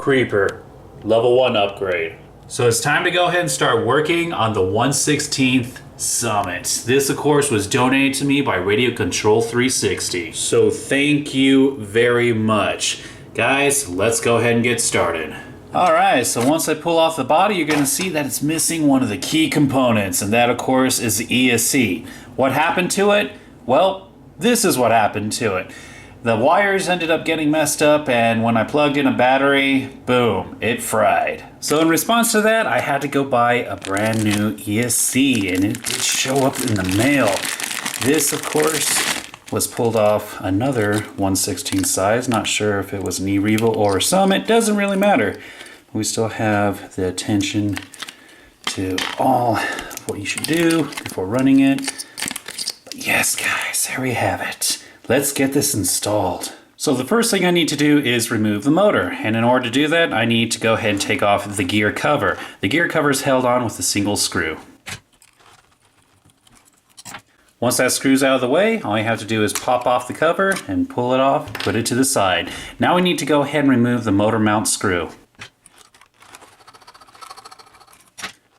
Creeper, level 1 upgrade. So it's time to go ahead and start working on the 1/16th Summit. This, of course, was donated to me by Radio Control 360. So thank you very much. Guys, let's go ahead and get started. Alright, so once I pull off the body, you're going to see that it's missing one of the key components, and that, of course, is the ESC. What happened to it? Well, this is what happened to it. The wires ended up getting messed up, and when I plugged in a battery, boom, it fried. So in response to that, I had to go buy a brand new ESC, and it did show up in the mail. This, of course, was pulled off another 1/16 size. Not sure if it was an E-Revo or a Summit, doesn't really matter. We still have the attention to all of what you should do before running it. But yes, guys, there we have it. Let's get this installed. So the first thing I need to do is remove the motor. And in order to do that, I need to go ahead and take off the gear cover. The gear cover is held on with a single screw. Once that screw's out of the way, all you have to do is pop off the cover and pull it off, put it to the side. Now we need to go ahead and remove the motor mount screw.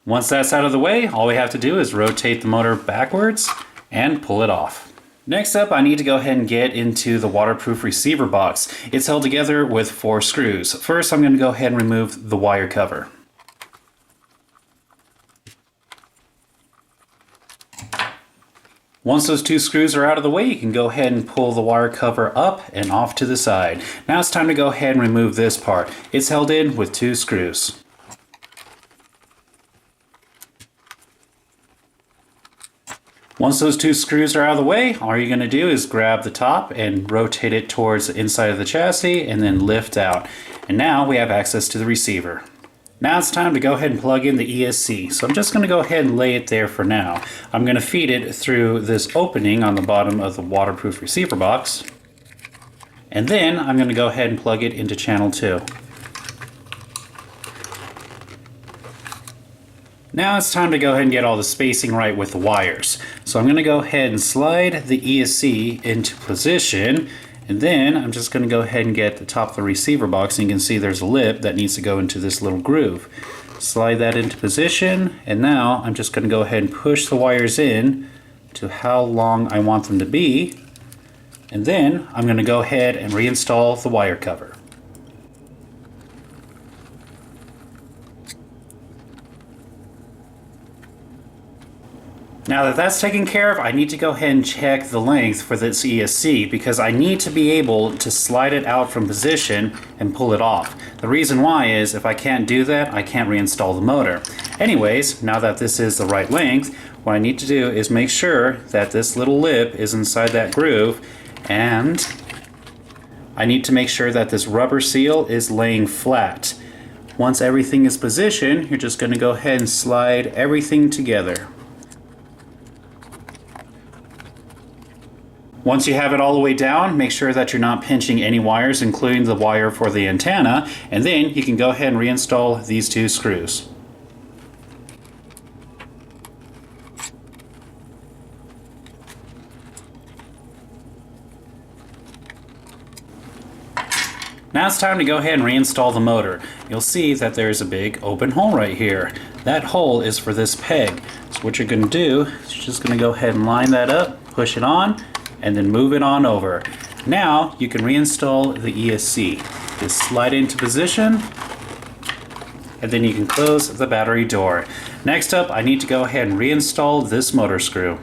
Once that's out of the way, all we have to do is rotate the motor backwards and pull it off. Next up, I need to go ahead and get into the waterproof receiver box. It's held together with 4 screws. First, I'm going to go ahead and remove the wire cover. Once those 2 screws are out of the way, you can go ahead and pull the wire cover up and off to the side. Now it's time to go ahead and remove this part. It's held in with 2 screws. Once those 2 screws are out of the way, all you're going to do is grab the top and rotate it towards the inside of the chassis and then lift out. And now we have access to the receiver. Now it's time to go ahead and plug in the ESC. So I'm just going to go ahead and lay it there for now. I'm going to feed it through this opening on the bottom of the waterproof receiver box. And then I'm going to go ahead and plug it into channel 2. Now it's time to go ahead and get all the spacing right with the wires. So I'm going to go ahead and slide the ESC into position, and then I'm just going to go ahead and get the top of the receiver box, and you can see there's a lip that needs to go into this little groove. Slide that into position, and now I'm just going to go ahead and push the wires in to how long I want them to be, and then I'm going to go ahead and reinstall the wire cover. Now that that's taken care of, I need to go ahead and check the length for this ESC because I need to be able to slide it out from position and pull it off. The reason why is if I can't do that, I can't reinstall the motor. Anyways, now that this is the right length, what I need to do is make sure that this little lip is inside that groove, and I need to make sure that this rubber seal is laying flat. Once everything is positioned, you're just going to go ahead and slide everything together. Once you have it all the way down, make sure that you're not pinching any wires, including the wire for the antenna, and then you can go ahead and reinstall these 2 screws. Now it's time to go ahead and reinstall the motor. You'll see that there's a big open hole right here. That hole is for this peg. So what you're going to do is you're just going to go ahead and line that up, push it on, and then move it on over. Now you can reinstall the ESC. Just slide into position, and then you can close the battery door. Next up, I need to go ahead and reinstall this motor screw.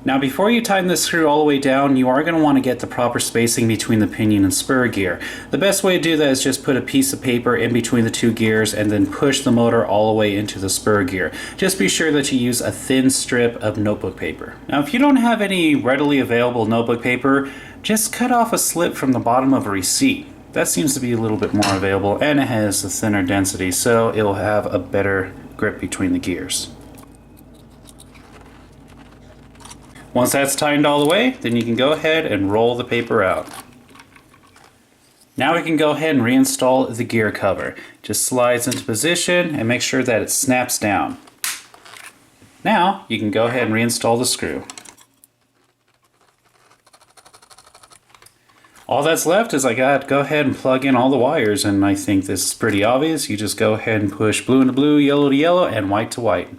Now before you tighten this screw all the way down, you are going to want to get the proper spacing between the pinion and spur gear. The best way to do that is just put a piece of paper in between the 2 gears and then push the motor all the way into the spur gear. Just be sure that you use a thin strip of notebook paper. Now if you don't have any readily available notebook paper, just cut off a slip from the bottom of a receipt. That seems to be a little bit more available, and it has a thinner density, so it will have a better grip between the gears. Once that's tightened all the way, then you can go ahead and roll the paper out. Now we can go ahead and reinstall the gear cover. Just slides into position and make sure that it snaps down. Now you can go ahead and reinstall the screw. All that's left is I got go ahead and plug in all the wires, and I think this is pretty obvious. You just go ahead and push blue to blue, yellow to yellow, and white to white.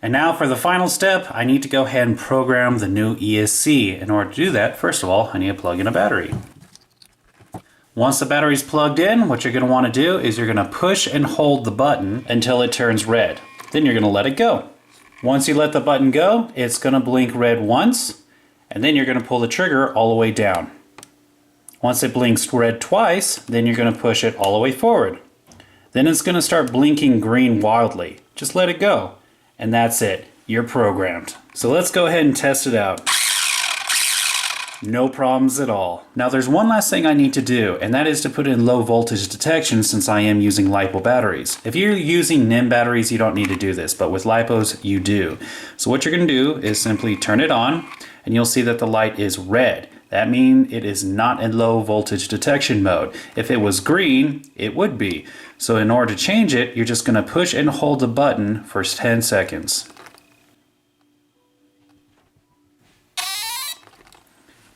And now for the final step, I need to go ahead and program the new ESC. In order to do that, first of all, I need to plug in a battery. Once the battery's plugged in, what you're going to want to do is you're going to push and hold the button until it turns red. Then you're going to let it go. Once you let the button go, it's going to blink red once, and then you're going to pull the trigger all the way down. Once it blinks red twice, then you're going to push it all the way forward. Then it's going to start blinking green wildly. Just let it go. And that's it. You're programmed. So let's go ahead and test it out. No problems at all. Now there's one last thing I need to do, and that is to put in low voltage detection since I am using LiPo batteries. If you're using NIM batteries, you don't need to do this, but with LiPos, you do. So what you're going to do is simply turn it on, and you'll see that the light is red. That means it is not in low voltage detection mode. If it was green, it would be. So in order to change it, you're just going to push and hold the button for 10 seconds.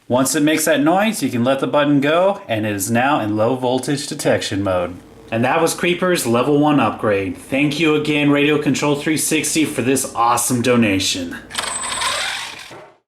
Once it makes that noise, you can let the button go, and it is now in low voltage detection mode. And that was Creeper's level 1 upgrade. Thank you again, Radio Control 360, for this awesome donation.